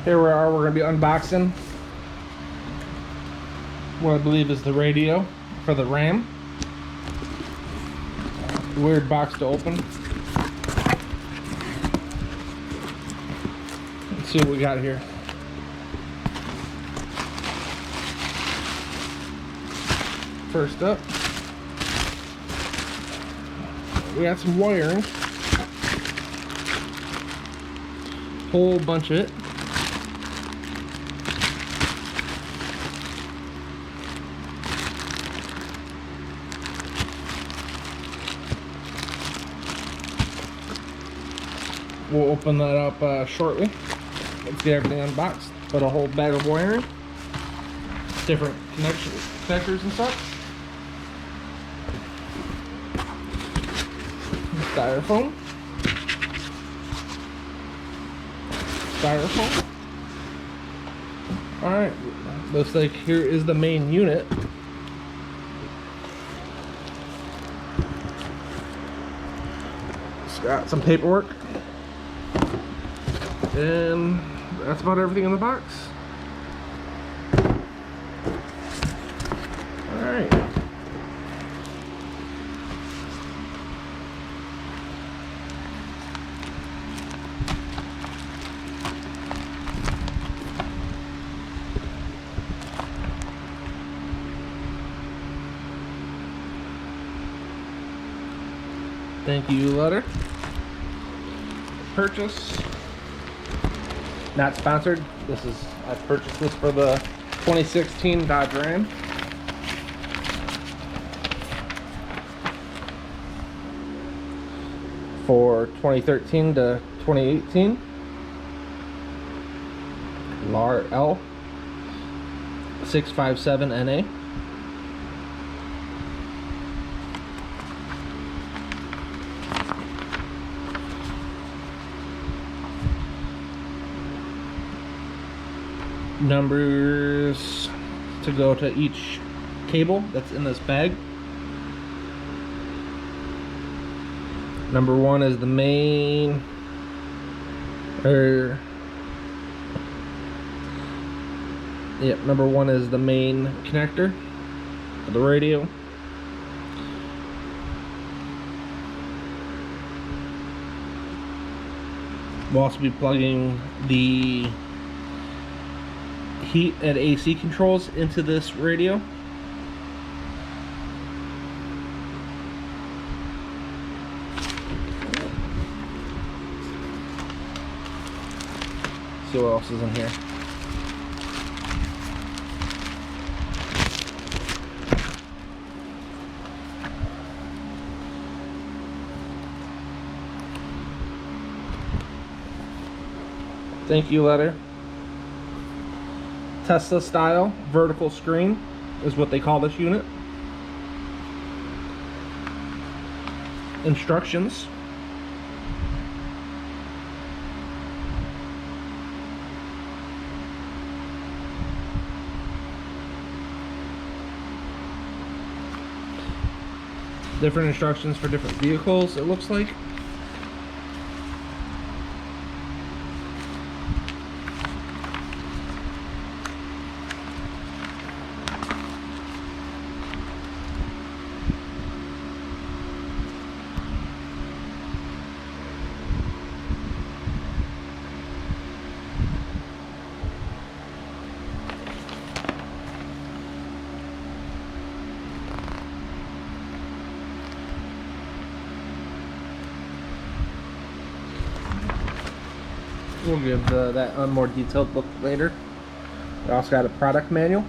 Here we are, we're going to be unboxing what I believe is the radio for the RAM. Weird box to open. Let's see what we got here. First up, we got some wiring. Whole bunch of it. We'll open that up shortly. Let's get everything unboxed. Put a whole bag of wiring, different connectors and such. Styrofoam. Alright, looks like here is the main unit. It's got some paperwork. And that's about everything in the box. Alright. Thank you letter. Purchase. Not sponsored. I purchased this for the 2016 Dodge Ram. For 2013 to 2018. LAR L 657 NA. Numbers to go to each cable that's in this bag. Number 1 is the main, number 1 is the main connector of the radio. We'll also be plugging the heat and AC controls into this radio. See what else is in here. Thank you letter. Tesla style vertical screen is what they call this unit. Instructions. Different instructions for different vehicles, it looks like. We'll give that a more detailed look later. We also got a product manual.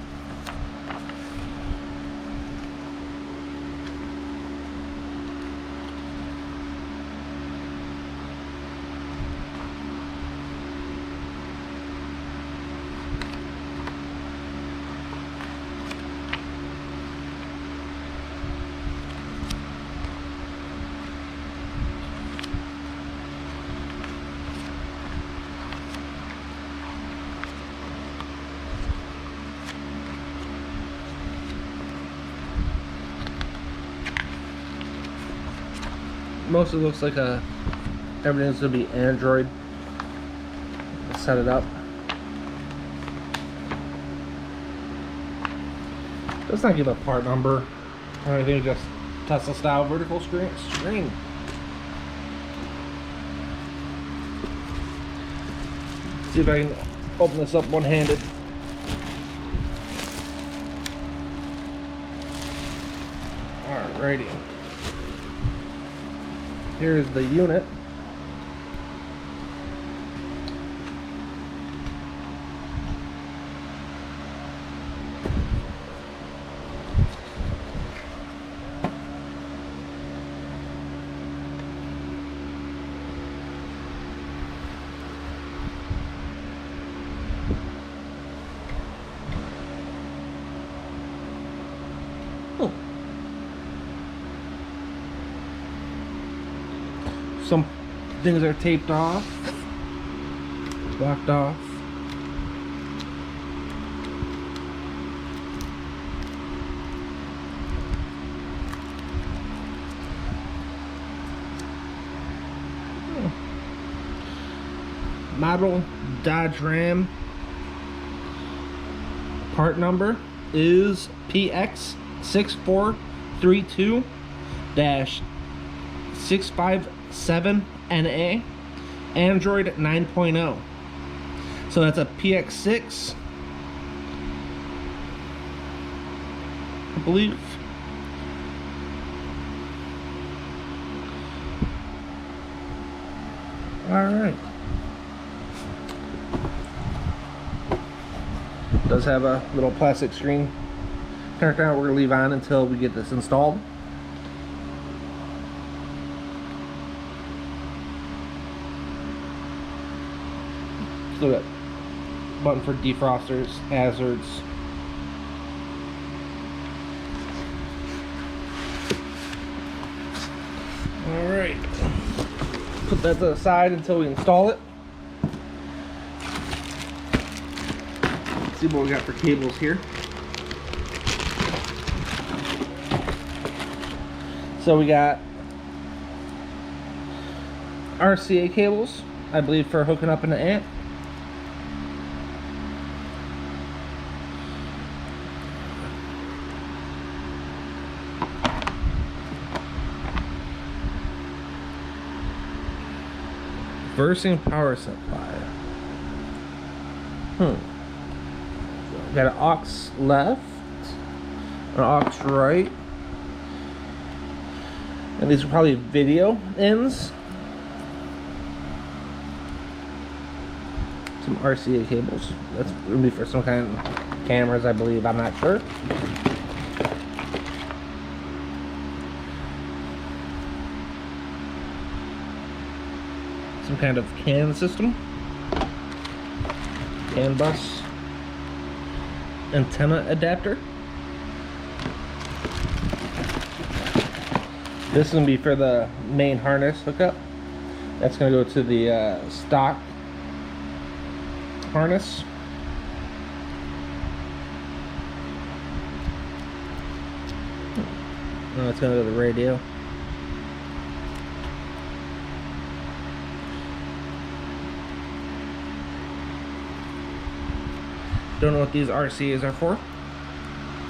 Mostly looks like everything's gonna be Android. Let's set it up. Let's not give a part number or anything, just Tesla style vertical screen. See if I can open this up one-handed. Alrighty. Here's the unit. Some things are taped off, blocked off. Model Dodge Ram. Part number is PX6432-657NA, Android 9.0. So that's a PX6, I believe. Alright. Does have a little plastic screen turned out. We're going to leave on until we get this installed. Still got button for defrosters, hazards. Alright. Put that to the side until we install it. See what we got for cables here. So we got RCA cables, I believe, for hooking up an amp. Versing power supply. Got an aux left, an aux right, and these are probably video ends. Some RCA cables. That's gonna be for some kind of cameras, I believe. I'm not sure. Some kind of CAN system. CAN bus. Antenna adapter. This is going to be for the main harness hookup. That's going to go to the stock harness. No, it's going to go to the radio. Don't know what these RCAs are for.